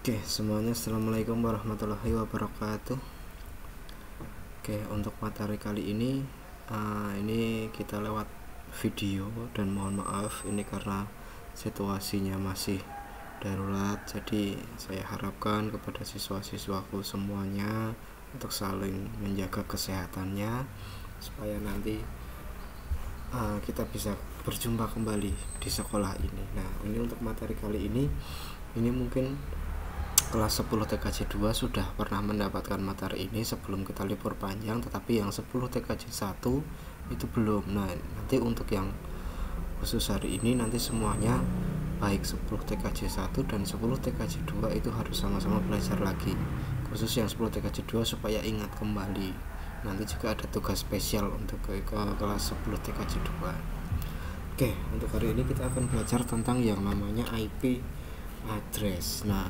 Oke, semuanya assalamualaikum warahmatullahi wabarakatuh. Oke, untuk materi kali ini kita lewat video dan mohon maaf ini karena situasinya masih darurat. Jadi saya harapkan kepada siswa-siswaku semuanya untuk saling menjaga kesehatannya supaya nanti kita bisa berjumpa kembali di sekolah ini. Nah, ini untuk materi kali ini mungkin kelas 10 TKJ 2 sudah pernah mendapatkan materi ini sebelum kita libur panjang, tetapi yang 10 TKJ 1 itu belum. Nah, nanti untuk yang khusus hari ini nanti semuanya baik 10 TKJ 1 dan 10 TKJ 2 itu harus sama-sama belajar lagi. Khusus yang 10 TKJ 2 supaya ingat kembali. Nanti juga ada tugas spesial untuk ke kelas 10 TKJ 2. Oke, untuk hari ini kita akan belajar tentang yang namanya IP address. Nah,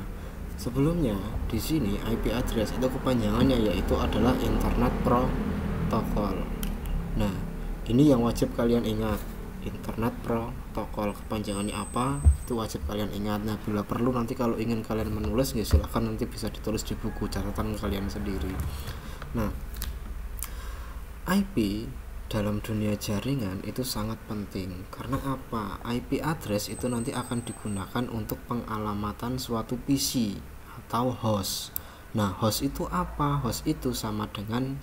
sebelumnya di sini IP address itu kepanjangannya yaitu adalah Internet Protocol. Nah, ini yang wajib kalian ingat. Internet Protocol kepanjangannya apa? Itu wajib kalian ingat. Nah, bila perlu nanti kalau ingin kalian menulis ya silahkan nanti bisa ditulis di buku catatan kalian sendiri. Nah, IP dalam dunia jaringan itu sangat penting. Karena apa? IP address itu nanti akan digunakan untuk pengalamatan suatu PC atau host. Nah, host itu apa? Host itu sama dengan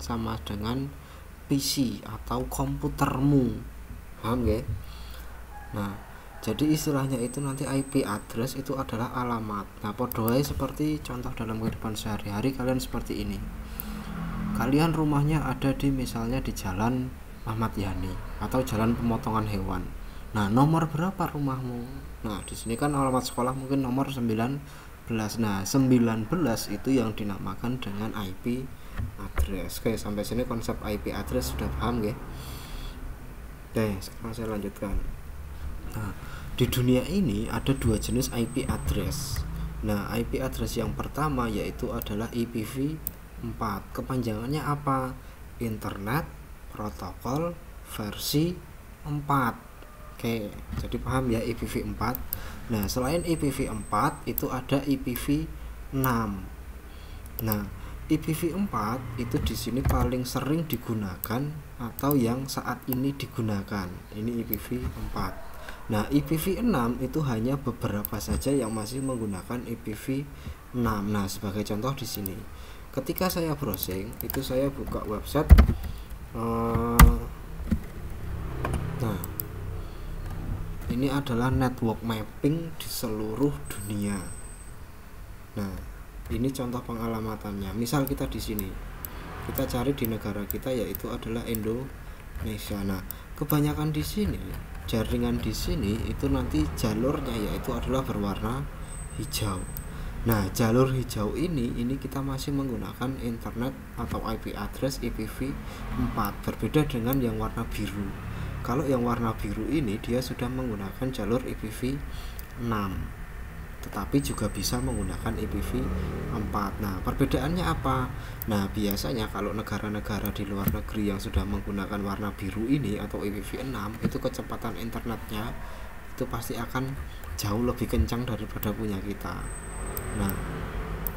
PC atau komputermu. Paham ya? Nah, jadi istilahnya itu nanti IP address itu adalah alamat. Nah, podoai seperti contoh dalam kehidupan sehari-hari kalian seperti ini. Kalian rumahnya ada di misalnya di Jalan Ahmad Yani atau Jalan Pemotongan Hewan. Nah, nomor berapa rumahmu? Nah, di sini kan alamat sekolah mungkin nomor 19. Nah, 19 itu yang dinamakan dengan IP address. Oke, sampai sini konsep IP address sudah paham ya? Oke, sekarang saya lanjutkan. Nah, di dunia ini ada dua jenis IP address. Nah, IP address yang pertama yaitu adalah IPv4. Kepanjangannya apa? Internet Protokol versi 4. Oke, jadi paham ya IPv4. Nah, selain IPv4 itu ada IPv6. Nah, IPv4 itu di sini paling sering digunakan atau yang saat ini digunakan. Ini IPv4. Nah, IPv6 itu hanya beberapa saja yang masih menggunakan IPv6. Nah, sebagai contoh di sini. Ketika saya browsing, itu saya buka website nah, ini adalah network mapping di seluruh dunia. Nah, ini contoh pengalamatannya. Misal kita di sini, kita cari di negara kita yaitu adalah Indonesia. Nah, kebanyakan di sini jaringan di sini itu nanti jalurnya yaitu adalah berwarna hijau. Nah, jalur hijau ini kita masih menggunakan internet atau IP address IPv4, berbeda dengan yang warna biru. Kalau yang warna biru ini dia sudah menggunakan jalur IPv6, tetapi juga bisa menggunakan IPv4. Nah, perbedaannya apa? Nah, biasanya kalau negara-negara di luar negeri yang sudah menggunakan warna biru ini atau IPv6, itu kecepatan internetnya itu pasti akan jauh lebih kencang daripada punya kita. Nah,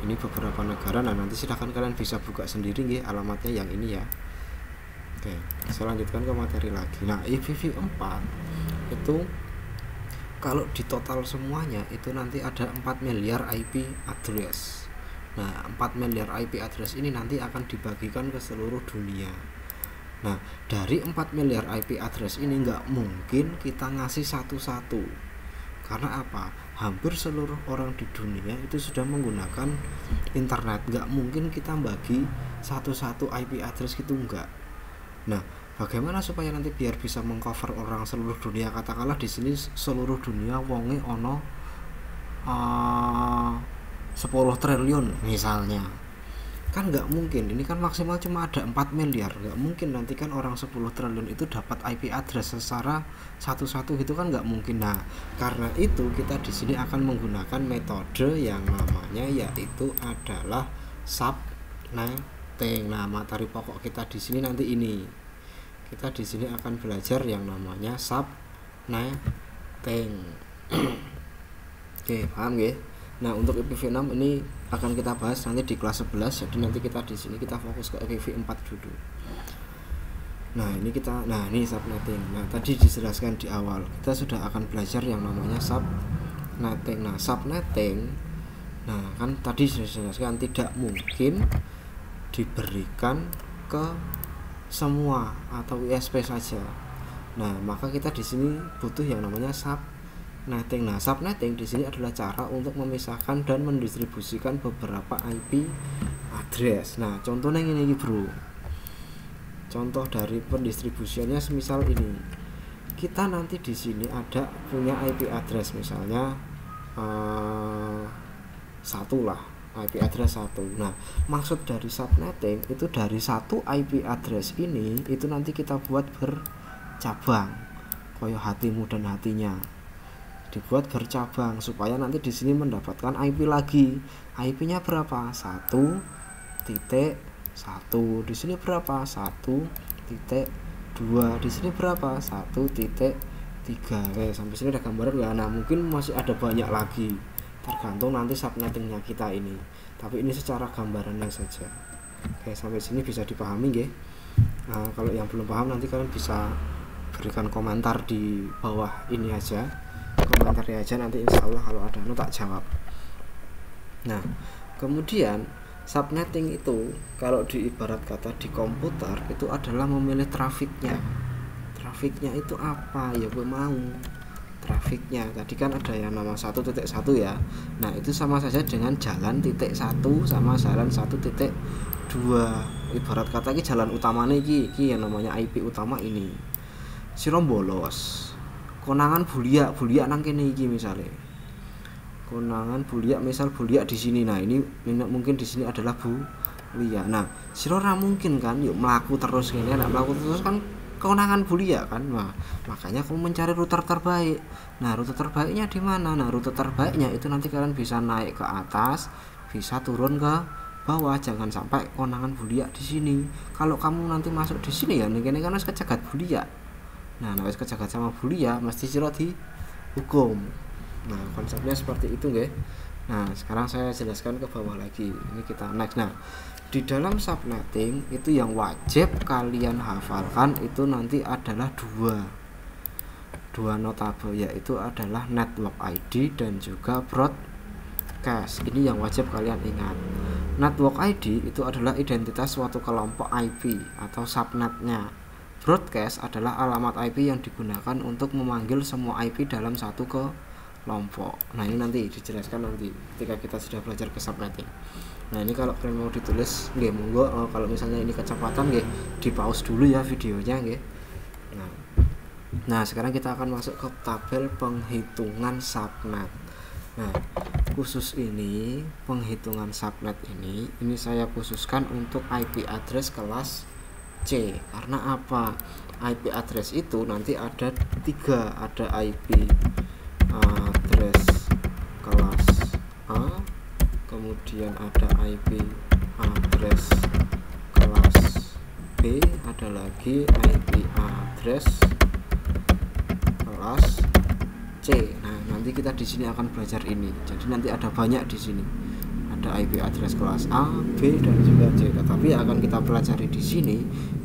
ini beberapa negara. Nah, nanti silahkan kalian bisa buka sendiri nih alamatnya yang ini ya. Oke, saya lanjutkan ke materi lagi. Nah, IPv4 itu kalau di total semuanya itu nanti ada 4 miliar IP address. Nah, 4 miliar IP address ini nanti akan dibagikan ke seluruh dunia. Nah, dari 4 miliar IP address ini nggak mungkin kita ngasih satu-satu. Karena apa? Hampir seluruh orang di dunia itu sudah menggunakan internet. Nggak mungkin kita bagi satu-satu IP address gitu, enggak. Nah, bagaimana supaya nanti biar bisa mengcover orang seluruh dunia? Katakanlah di sini seluruh dunia wonge ono 10 triliun misalnya. Kan nggak mungkin, ini kan maksimal cuma ada 4 miliar. Nggak mungkin nanti kan orang 10 triliun itu dapat IP address secara satu-satu gitu kan nggak mungkin. Nah, karena itu kita di sini akan menggunakan metode yang namanya yaitu adalah subnetting. Nah, materi pokok kita di sini nanti ini. Kita di sini akan belajar yang namanya subnetting. Oke, paham ya? Nah, untuk IPv6 ini akan kita bahas nanti di kelas 11. Jadi nanti kita di sini kita fokus ke IPv4 dulu. Nah, ini subnetting. Nah, tadi dijelaskan di awal, kita sudah akan belajar yang namanya subnetting. Nah, subnetting, nah kan tadi sudah dijelaskan tidak mungkin diberikan ke semua atau ISP saja. Nah, maka kita di sini butuh yang namanya subnetting. Nah, subnetting di sini adalah cara untuk memisahkan dan mendistribusikan beberapa IP address. Nah, contohnya ini bro. Contoh dari pendistribusiannya semisal ini. Kita nanti di sini ada punya IP address misalnya satu lah, IP address 1. Nah, maksud dari subnetting itu dari satu IP address ini itu nanti kita buat bercabang. Koyo hatimu dan hatinya. Dibuat bercabang supaya nanti di sini mendapatkan IP lagi. IP-nya berapa? 1.1. Di sini berapa? 1.2. Di sini berapa? 1.3. Sampai sini ada gambaran ya. Nah, mungkin masih ada banyak lagi. Tergantung nanti subnettingnya kita ini. Tapi ini secara gambarannya saja. Oke, sampai sini bisa dipahami nggih. Nah, kalau yang belum paham nanti kalian bisa berikan komentar di bawah ini aja. Komentarnya aja nanti insya Allah kalau ada tak jawab. Nah, kemudian subnetting itu kalau diibarat kata di komputer itu adalah memilih trafiknya. Trafiknya itu apa? Ya gue mau trafiknya. Tadi kan ada yang nama 1.1 ya. Nah, itu sama saja dengan jalan titik 1 sama jalan 1.2. Ibarat kata ini jalan utamanya ini yang namanya IP utama ini. Siro bolos. Konangan buliak nang kene iki misalnya. Konangan buliak misal buliak di sini. Nah, ini mungkin di sini adalah buliak. Nah, sira ora mungkin kan yuk melaku terus ngene. Nek melaku terus kan konangan buliak kan. Nah, makanya kamu mencari rute terbaik. Nah, rute terbaiknya di mana? Nah, rute terbaiknya itu nanti kalian bisa naik ke atas, bisa turun ke bawah. Jangan sampai konangan buliak di sini. Kalau kamu nanti masuk di sini ya ning kene kan wis kejagat buliak. Nah, wis kejagat sama buliak mesti sira dihukum. Nah, konsepnya seperti itu nggih. Nah, sekarang saya jelaskan ke bawah lagi. Ini kita next. Nah, di dalam subnetting itu yang wajib kalian hafalkan itu nanti adalah dua notable, yaitu adalah network ID dan juga broadcast. Ini yang wajib kalian ingat. Network ID itu adalah identitas suatu kelompok IP atau subnetnya. Broadcast adalah alamat IP yang digunakan untuk memanggil semua IP dalam satu kelompok. Nah, ini nanti dijelaskan nanti ketika kita sudah belajar ke subnetting. Nah, ini kalau kalian mau ditulis nggih monggo, kalau misalnya ini kecepatan nggih di pause dulu ya videonya nggih. Nah, sekarang kita akan masuk ke tabel penghitungan subnet. Nah, khusus ini penghitungan subnet ini saya khususkan untuk IP address kelas C. Karena apa? IP address itu nanti ada 3, ada IP address kelas A, kemudian ada IP address kelas B, ada lagi IP address kelas C. Nah, nanti kita di sini akan belajar ini. Jadi nanti ada banyak di sini. Ada IP address kelas A, B dan juga C. Tetapi akan kita pelajari di sini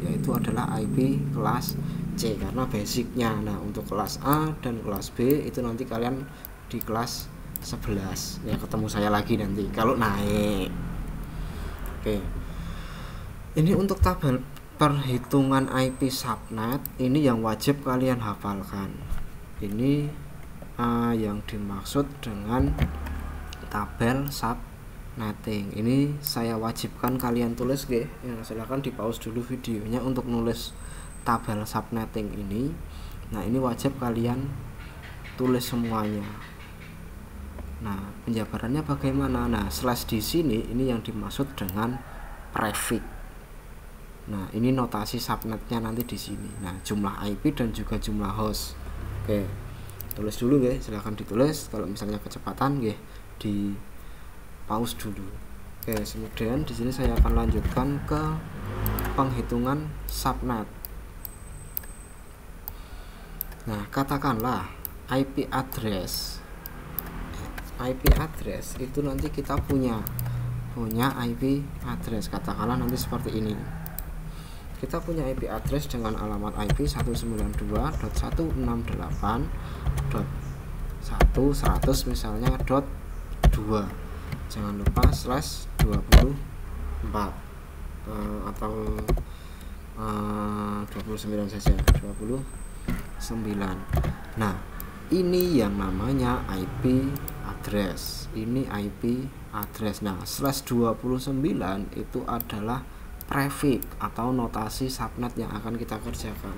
yaitu adalah IP kelas C karena basicnya. Nah, untuk kelas A dan kelas B itu nanti kalian di kelas 11 ya, ketemu saya lagi nanti kalau naik. Oke. Ini untuk tabel perhitungan IP subnet ini yang wajib kalian hafalkan. Ini yang dimaksud dengan tabel subnetting. Ini saya wajibkan kalian tulis nggih. Ya, silakan di pause dulu videonya untuk nulis tabel subnetting ini. Nah, ini wajib kalian tulis semuanya. Nah, penjabarannya bagaimana? Nah, slash di sini ini yang dimaksud dengan prefix. Nah, ini notasi subnetnya nanti di sini. Nah, jumlah IP dan juga jumlah host. Oke. Tulis dulu nggih, silahkan ditulis. Kalau misalnya kecepatan nggih di pause dulu. Oke, kemudian di sini saya akan lanjutkan ke penghitungan subnet. Nah, katakanlah IP address IP address itu nanti kita punya IP address, katakanlah nanti seperti ini. Kita punya IP address dengan alamat IP 192.168.1.100 misalnya .2, jangan lupa /24 atau 29 saja, 29. Nah, ini yang namanya IP address. Ini IP address. Nah, /29 itu adalah prefix atau notasi subnet yang akan kita kerjakan.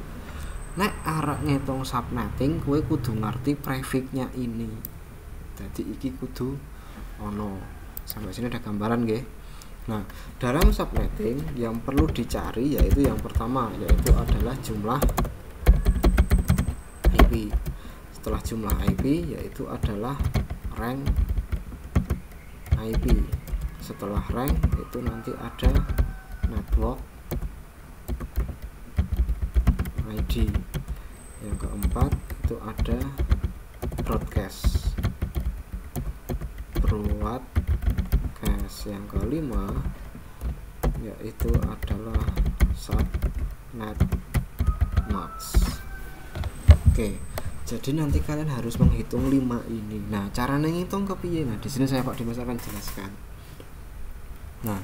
Nek arek ngitung subnetting, kowe kudu ngerti prefixnya ini. Jadi iki kudu ono. Sampai sini ada gambaran nggih. Nah, dalam subnetting yang perlu dicari yaitu yang pertama yaitu adalah jumlah IP. Setelah jumlah IP yaitu adalah rank IP. Setelah rank itu nanti ada network ID. Yang keempat itu ada broadcast. Yang kelima yaitu adalah subnet max. Oke, jadi nanti kalian harus menghitung 5 ini. Nah, cara ngitung kepiye? Nah, di sini saya Pak Dimas akan jelaskan. Nah,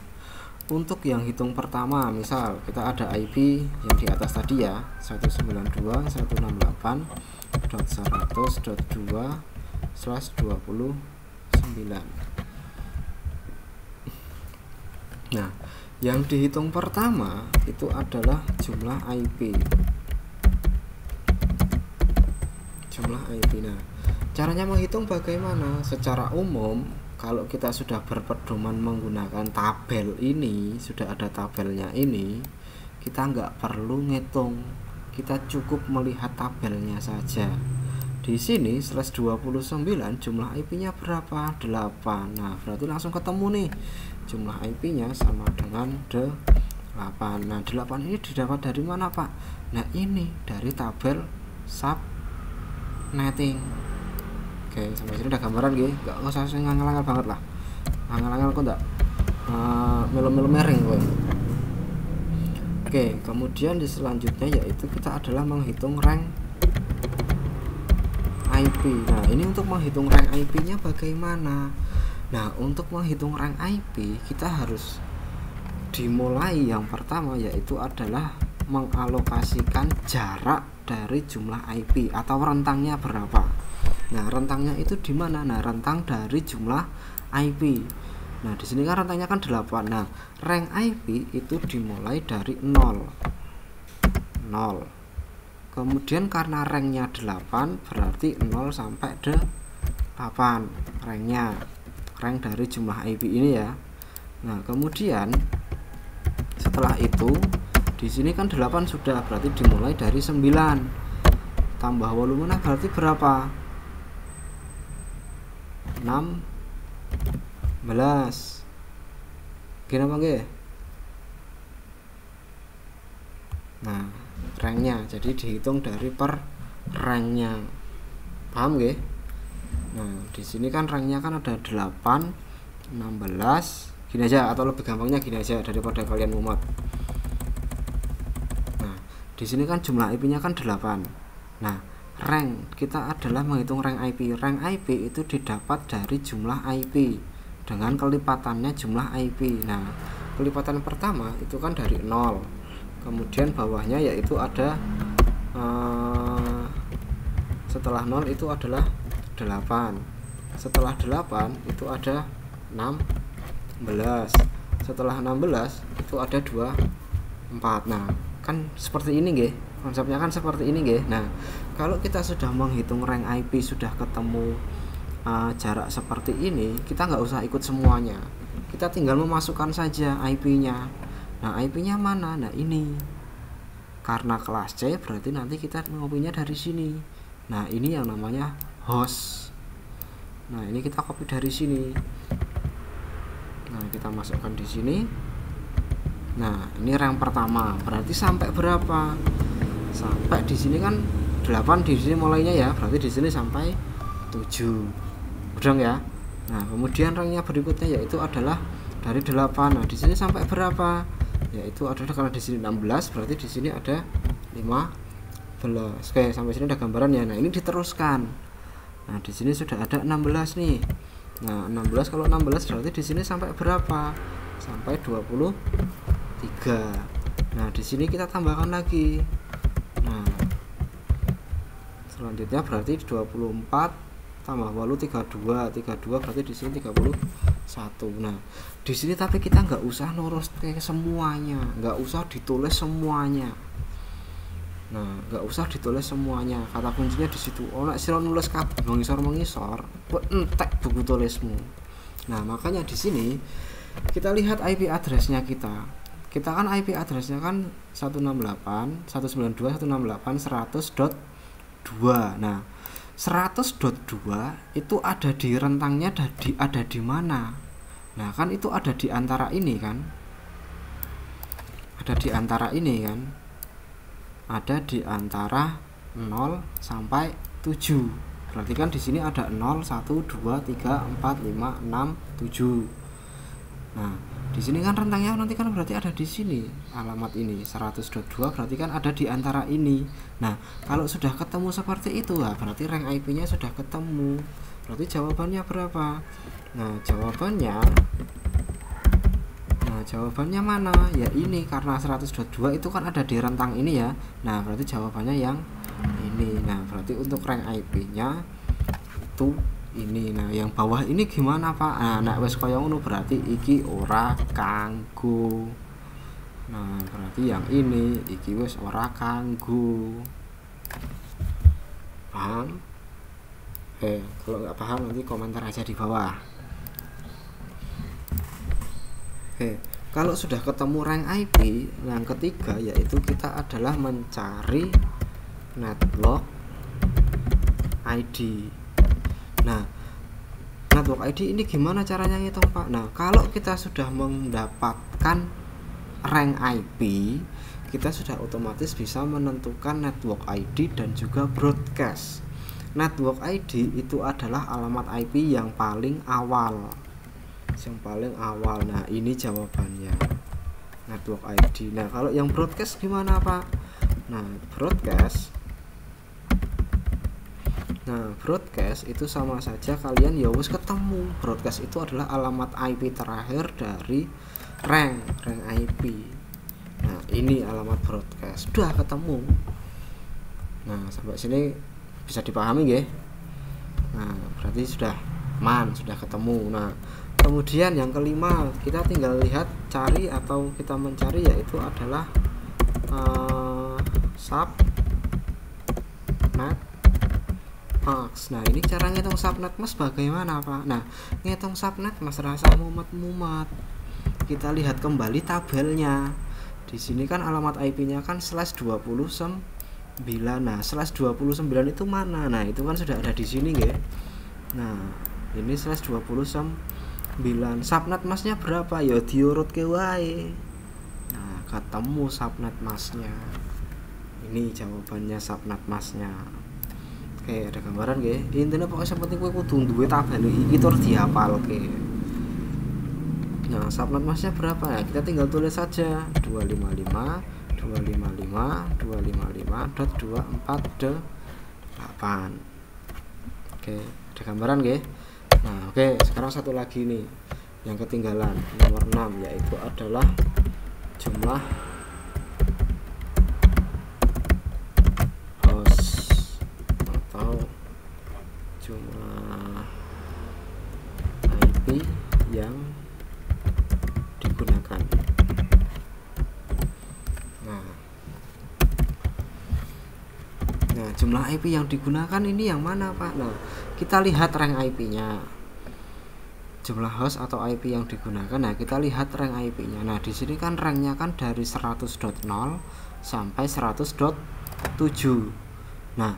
untuk yang hitung pertama, misal kita ada IP yang di atas tadi ya, 192.168.1.2/29. Nah, yang dihitung pertama itu adalah jumlah IP. Nah, caranya menghitung bagaimana? Secara umum, kalau kita sudah berpedoman menggunakan tabel ini, sudah ada tabelnya ini, kita nggak perlu ngitung, kita cukup melihat tabelnya saja. Di sini /29 jumlah IP-nya berapa? 8. Nah, berarti langsung ketemu nih. Jumlah IP-nya sama dengan 8. Nah, 8 ini didapat dari mana, Pak? Nah, ini dari tabel subnetting. Oke, sampai sini udah gambaran nggih. Enggak usah ngangel-ngangel banget lah. Ngangel-ngangel kok enggak melo-melo mering kowe. Oke, kemudian di selanjutnya yaitu kita adalah menghitung rank IP. Nah, ini untuk menghitung rank IP-nya bagaimana? Nah, untuk menghitung rank IP kita harus dimulai yang pertama yaitu adalah mengalokasikan jarak dari jumlah IP atau rentangnya berapa. Nah, rentangnya itu di mana? Nah, rentang dari jumlah IP. Nah, di sini kan rentangnya kan 8. Nah, rank IP itu dimulai dari 0. Kemudian karena ranknya 8 berarti 0 sampai 8 ranknya, rank dari jumlah IP ini ya. Nah, kemudian setelah itu di sini kan 8 sudah, berarti dimulai dari 9 tambah volumenya berarti berapa? 16. Gini apa nggih? Nah, ranknya jadi dihitung dari per ranknya, paham nggih? Nah, di sini kan ranknya kan ada 8, 16, gini aja, atau lebih gampangnya gini aja daripada kalian mumet. Nah, di sini kan jumlah IP-nya kan 8. Nah, rank kita adalah menghitung rank IP. Rank IP itu didapat dari jumlah IP dengan kelipatannya jumlah IP. Nah, kelipatan pertama itu kan dari 0. Kemudian bawahnya yaitu ada setelah 0 itu adalah 8. Setelah 8 itu ada 16. Setelah 16 itu ada 24. Nah, kan seperti ini nggih. Konsepnya kan seperti ini nggih. Nah, kalau kita sudah menghitung rank IP, sudah ketemu jarak seperti ini, kita nggak usah ikut semuanya. Kita tinggal memasukkan saja IP-nya. Nah, IP-nya mana? Nah, ini. Karena kelas C berarti nanti kita ngopinya dari sini. Nah, ini yang namanya host. Nah, ini kita copy dari sini. Nah, kita masukkan di sini. Nah, ini rank pertama. Berarti sampai berapa? Sampai di sini kan 8 di sini mulainya ya. Berarti di sini sampai 7. Udah ya? Nah, kemudian rangnya berikutnya yaitu adalah dari 8. Nah, di sini sampai berapa? Yaitu adalah karena di sini 16, berarti di sini ada 15. Oke, sampai sini ada gambaran ya. Nah, ini diteruskan. Nah, di sini sudah ada 16 nih. Nah, 16 kalau 16 berarti di sini sampai berapa? Sampai 23. Nah, di sini kita tambahkan lagi. Nah, selanjutnya berarti 24 tambah 8 32 berarti di sini 31. Nah, di sini tapi kita nggak usah nurus kayak semuanya, nggak usah ditulis semuanya. Nah, nggak usah ditulis semuanya. Kata kuncinya di situ. Nek sira nulis kabeh mengisor, entek buku tulismu. Nah, makanya di sini kita lihat IP address-nya kita. Kita kan IP address-nya kan 168.168.100.2. Nah, 100.2 itu ada di rentangnya ada di mana? Nah, kan itu ada di antara ini kan? Ada di antara ini kan? Ada di antara 0 sampai 7. Berarti kan di sini ada 0 1 2 3 4 5 6 7. Nah, di sini kan rentangnya nanti kan berarti ada di sini alamat ini 100.2 berarti kan ada di antara ini. Nah, kalau sudah ketemu seperti itu lah berarti rank IP-nya sudah ketemu. Berarti jawabannya berapa? Nah, jawabannya mana? Ya ini, karena 100.2 itu kan ada di rentang ini ya. Nah, berarti jawabannya yang ini. Nah, berarti untuk rank IP-nya itu ini. Nah, yang bawah ini gimana Pak? Nah, nek wis kaya ngono berarti iki ora kanggo. Nah, berarti yang ini iki wis ora kanggo. Paham? Kalau nggak paham nanti komentar aja di bawah. Kalau sudah ketemu rank IP, yang ketiga yaitu kita adalah mencari network ID. Nah, network ID ini gimana caranya ngitung Pak? Nah, kalau kita sudah mendapatkan rank IP, kita sudah otomatis bisa menentukan network ID dan juga broadcast. Network ID itu adalah alamat IP yang paling awal. Nah, ini jawabannya. Network ID. Nah, kalau yang broadcast gimana Pak? Nah, broadcast itu sama saja kalian ya wis ketemu. Broadcast itu adalah alamat IP terakhir dari rank IP. Nah, ini alamat broadcast. Sudah ketemu. Nah, sampai sini bisa dipahami nggih? Nah, berarti sudah ketemu. Nah, kemudian yang kelima kita tinggal lihat cari atau kita mencari yaitu adalah subnet mask. Nah, ini cara ngitung subnet mask bagaimana Pak? Nah, ngitung subnet mask rasa mumet-mumet. Kita lihat kembali tabelnya. Di sini kan alamat IP-nya kan /29. Nah, /29 itu mana? Nah, itu kan sudah ada di sini nggih. Nah, ini /29. Subnet masknya berapa? Ya diurutke wae. Nah, ketemu subnet masknya. Ini jawabannya subnet masknya. Oke, ada gambaran nggih. Intinya pokoknya penting kowe kudu duwe tabel iki terus dihafalke. Nah, subnet masknya berapa ya? Kita tinggal tulis saja 255.255.24/8. Oke, ada gambaran nggih. Nah, oke, sekarang satu lagi nih yang ketinggalan, nomor 6, yaitu adalah jumlah host atau jumlah IP yang digunakan. Nah, jumlah IP yang digunakan ini yang mana Pak? Nah, kita lihat rank IP-nya. Jumlah host atau IP yang digunakan. Nah, kita lihat rank IP-nya. Nah, di sini kan ranknya kan dari 100.0 sampai 100.7. Nah,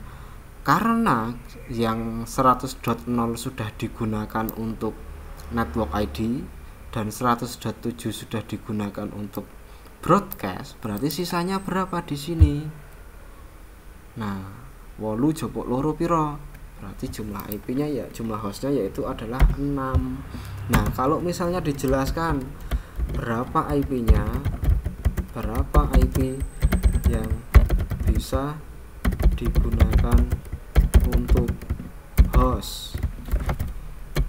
karena yang 100.0 sudah digunakan untuk network ID dan 100.7 sudah digunakan untuk broadcast, berarti sisanya berapa di sini? Nah, 8 jopok loro piro? berarti jumlah IP-nya ya, jumlah hostnya yaitu adalah 6. Nah kalau misalnya dijelaskan berapa IP-nya, berapa IP yang bisa digunakan untuk host,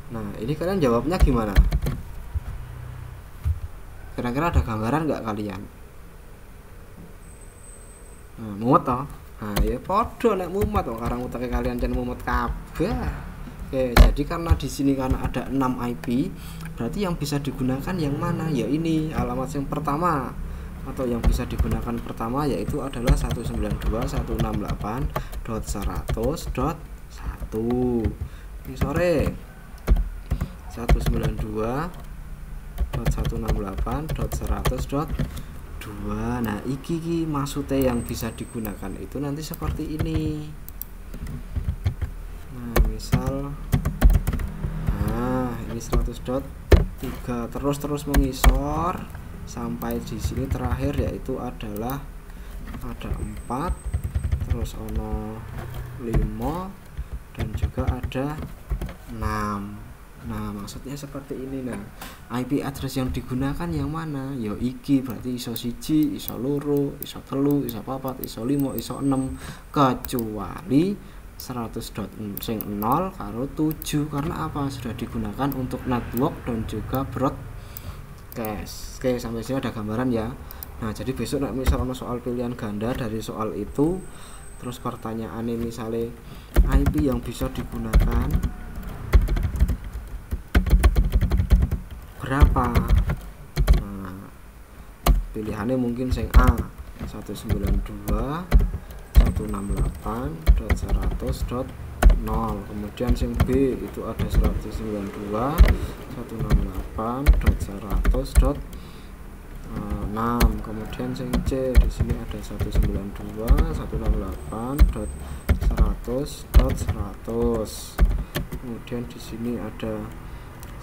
nah ini kalian jawabnya gimana? Kira-kira ada gambaran nggak kalian? Nah, mumet toh? Nah ya podo nek mumet kok karang utake kalian jan mumet kabeh. Oke, jadi karena di sini karena ada 6 IP, berarti yang bisa digunakan yang mana? Ya ini alamat yang pertama, atau yang bisa digunakan pertama yaitu adalah 192.168.100.1. Ini sore 192.168.100.2. Nah iki maksudnya yang bisa digunakan itu nanti seperti ini. Nah misal ini 100.3 terus mengisor sampai di sini terakhir yaitu adalah ada 4, terus ono 5 dan juga ada 6. Nah maksudnya seperti ini. Nah IP address yang digunakan yang mana? Ya iki berarti iso 1, iso 2, iso 3, iso 4, iso 5, iso 6, kecuali 100.0 karo 7. Karena apa? Sudah digunakan untuk network dan juga broadcast. Oke, sampai sini ada gambaran ya. Nah jadi besok misalnya soal pilihan ganda dari soal itu, terus pertanyaannya misalnya IP yang bisa digunakan berapa? Nah, pilihannya mungkin sing A 192.168.100.0, kemudian sing B itu ada 192.168.100.6, kemudian sing C di sini ada 192.168.100.100, kemudian di sini ada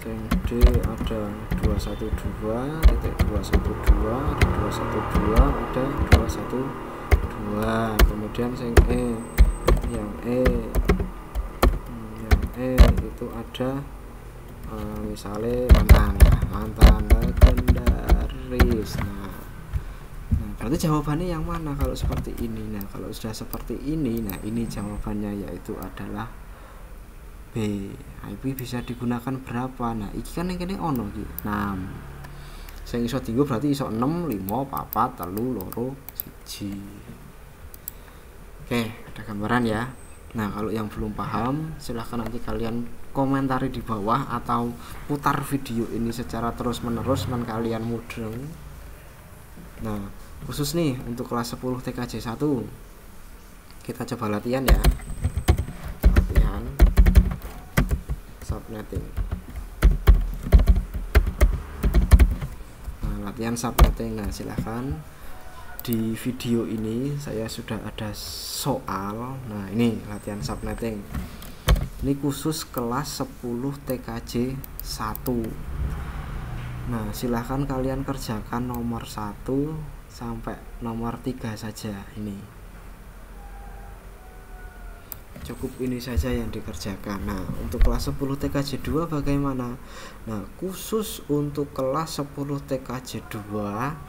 sing D ada 212.212, ada 212, kemudian sing E yang E itu ada misalnya mantan legendaris. Nah berarti jawabannya yang mana kalau seperti ini? Nah kalau sudah seperti ini, nah ini jawabannya yaitu adalah B. IP bisa digunakan berapa? Nah iki kan yang kene ono iki 6. Sing iso dienggo berarti iso 6, 5, 4, 3, 2, 1. Oke, ada gambaran ya. Nah kalau yang belum paham silahkan nanti kalian komentari di bawah atau putar video ini secara terus menerus dan kalian mudeng. Nah khusus nih untuk kelas 10 TKJ 1 kita coba latihan ya, latihan subnetting. Nah latihan subnetting, nah silahkan di video ini saya sudah ada soal. Nah ini latihan subnetting, ini khusus kelas 10 TKJ 1. Nah silahkan kalian kerjakan nomor 1 sampai nomor 3 saja. Ini cukup ini saja yang dikerjakan. Nah untuk kelas 10 TKJ 2 bagaimana? Nah khusus untuk kelas 10 TKJ 2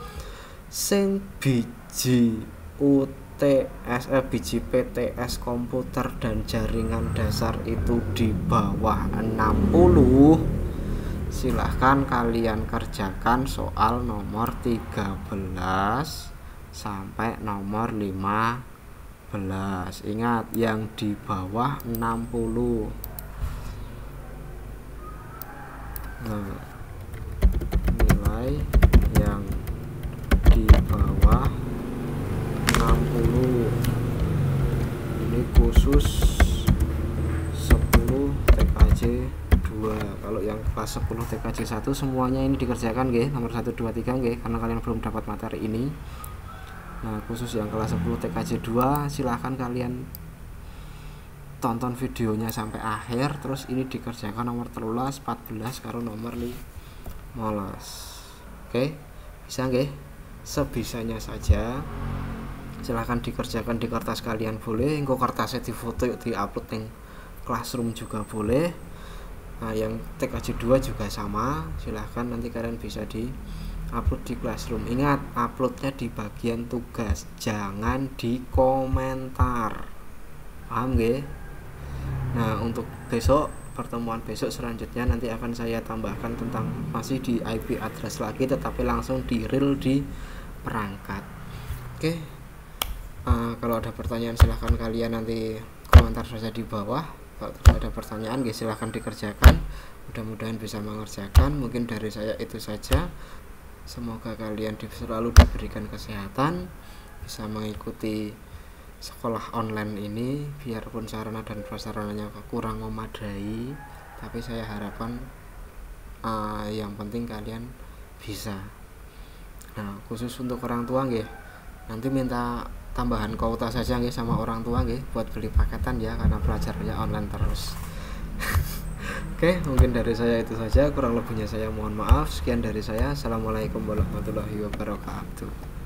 sing biji UTS biji PTS komputer dan jaringan dasar itu di bawah 60, silahkan kalian kerjakan soal nomor 13 sampai nomor 15. Ingat yang di bawah 60. Nah nilai yang di bawah 60 ini khusus 10 TKJ 2. Kalau yang kelas 10 TKJ 1 semuanya ini dikerjakan nggih, nomor 1 2 3 nggih, karena kalian belum dapat materi ini. Nah khusus yang kelas 10 TKJ 2 silahkan kalian tonton videonya sampai akhir, terus ini dikerjakan nomor 13, 14 karo nomor 15. Oke, bisa nggih? Sebisanya saja, silahkan dikerjakan di kertas kalian boleh, engko kertasnya difoto yuk diupload ning Classroom juga boleh. Nah, yang TKJ2 juga sama, silahkan nanti kalian bisa di upload di Classroom. Ingat, uploadnya di bagian tugas, jangan di komentar, paham gak? Nah, untuk besok, pertemuan besok selanjutnya nanti akan saya tambahkan tentang masih di IP address lagi, tetapi langsung di real di perangkat. Oke. Kalau ada pertanyaan silahkan kalian nanti komentar saja di bawah. Kalau tidak ada pertanyaan silahkan dikerjakan, mudah-mudahan bisa mengerjakan. Mungkin dari saya itu saja. Semoga kalian selalu diberikan kesehatan, bisa mengikuti sekolah online ini, biarpun sarana dan prasarananya kurang memadai, tapi saya harapkan yang penting kalian bisa. Nah, khusus untuk orang tua nggih, nanti minta tambahan kuota saja nggih sama orang tua nggih buat beli paketan ya, karena belajarnya online terus. Oke, mungkin dari saya itu saja, kurang lebihnya saya mohon maaf. Sekian dari saya. Assalamualaikum warahmatullahi wabarakatuh.